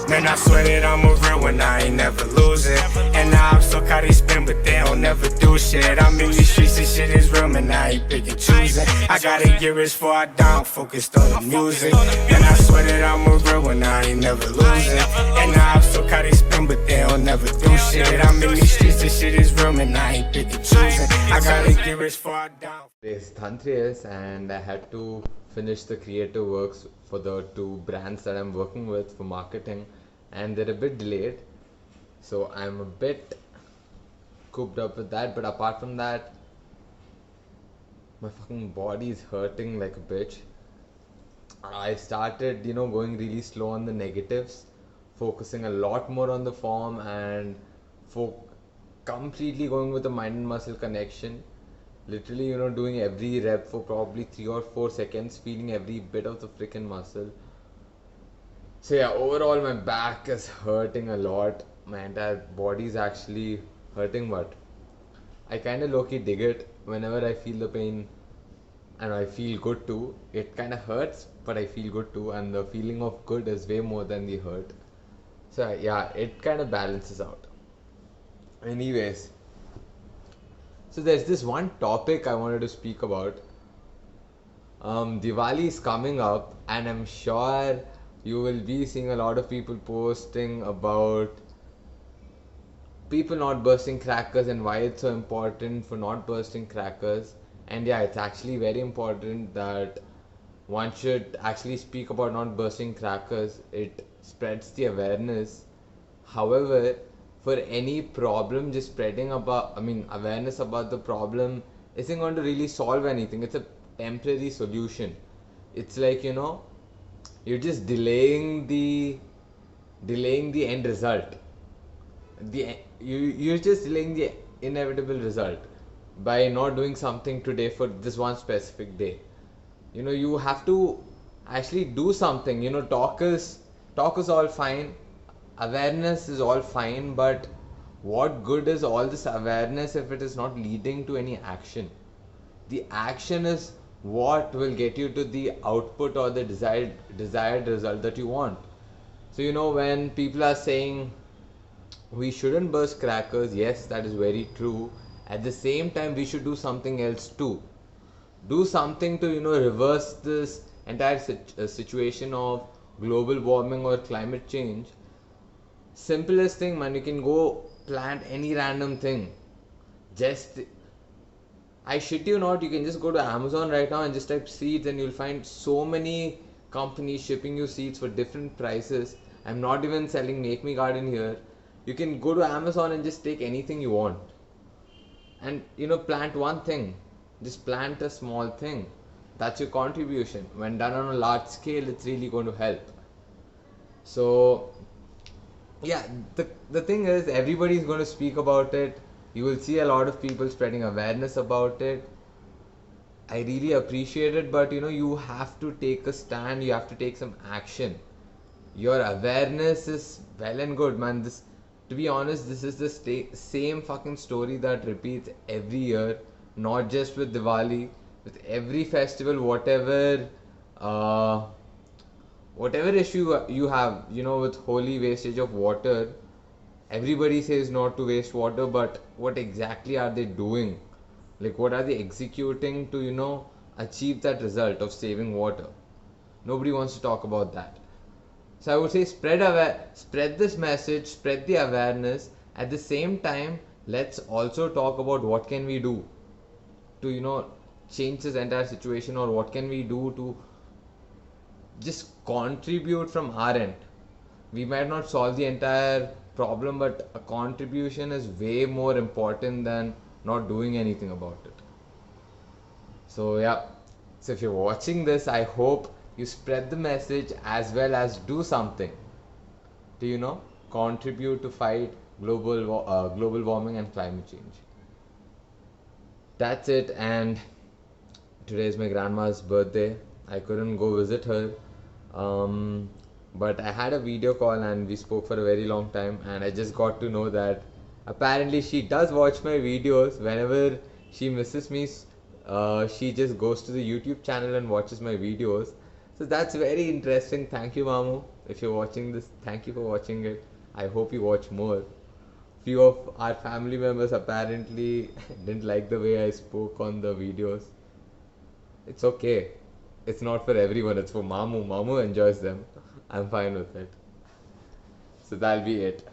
Man, I swear that I'm a real one, I ain't never losing. And now I'm so caught they spin, but they don't never do shit. I'm in these streets, this shit is real, man, I ain't picking choosing. I gotta get rich before I die, I'm focused on the music. Man, I swear that I'm a real one, I ain't never losing. And now I'm so caught they spin, but they don't never do shit. I'm in these streets, this shit is real, man, I ain't picking choosing. I gotta get rich before I die. It's Dhanteras and I had to finish the creative works for the two brands that I'm working with for marketing, and they're a bit delayed, so I'm a bit cooped up with that. But apart from that, my fucking body is hurting like a bitch. I started, going really slow on the negatives, focusing a lot more on the form, and completely going with the mind and muscle connection. Literally, doing every rep for probably 3 or 4 seconds, feeling every bit of the freaking muscle. So yeah, overall my back is hurting a lot. My entire body is actually hurting, but I kind of low-key dig it. Whenever I feel the pain, and I feel good too. It kind of hurts, but I feel good too, and the feeling of good is way more than the hurt. So yeah, it kind of balances out. Anyways, so there's this one topic I wanted to speak about. Diwali is coming up, and I'm sure you will be seeing a lot of people posting about people not bursting crackers and why it's so important for not bursting crackers. And yeah, it's actually very important that one should actually speak about not bursting crackers. It spreads the awareness. However, for any problem, just spreading awareness about the problem isn't going to really solve anything. It's a temporary solution. It's like, you're just delaying the end result. You're just delaying the inevitable result by not doing something today for this one specific day. You have to actually do something. Talk is all fine, awareness is all fine, but what good is all this awareness if it is not leading to any action? The action is what will get you to the output or the desired result that you want. So when people are saying we shouldn't burst crackers, yes, that is very true. At the same time, we should do something else too. Do something to reverse this entire situation of global warming or climate change. Simplest thing, man, you can go plant any random thing. I shit you not, you can just go to Amazon right now and just type seeds, and you'll find so many companies shipping you seeds for different prices. I'm not even selling Make Me Garden here. You can go to Amazon and just take anything you want. And plant one thing. Just plant a small thing. That's your contribution. When done on a large scale, it's really going to help. So yeah, the thing is, everybody is going to speak about it. You will see a lot of people spreading awareness about it. I really appreciate it, but you have to take a stand. You have to take some action. Your awareness is well and good, man. To be honest, this is the same fucking story that repeats every year, not just with Diwali, with every festival, whatever issue you have, with holy wastage of water. Everybody says not to waste water, but what exactly are they doing? Like, what are they executing to, achieve that result of saving water? Nobody wants to talk about that. So I would say spread this message, spread the awareness. At the same time, let's also talk about what can we do to change this entire situation, or what can we do to just contribute from our end. We might not solve the entire problem, but a contribution is way more important than not doing anything about it. So yeah, so if you're watching this, I hope you spread the message as well as do something to contribute to fight global warming and climate change. That's it. And today is my grandma's birthday. I couldn't go visit her, but I had a video call and we spoke for a very long time, and I just got to know that apparently she does watch my videos. Whenever she misses me, she just goes to the YouTube channel and watches my videos. So that's very interesting. Thank you, Mamu. If you're watching this, thank you for watching it. I hope you watch more. Few of our family members apparently didn't like the way I spoke on the videos. It's okay. It's not for everyone, it's for Mamu. Mamu enjoys them. I'm fine with it. So that'll be it.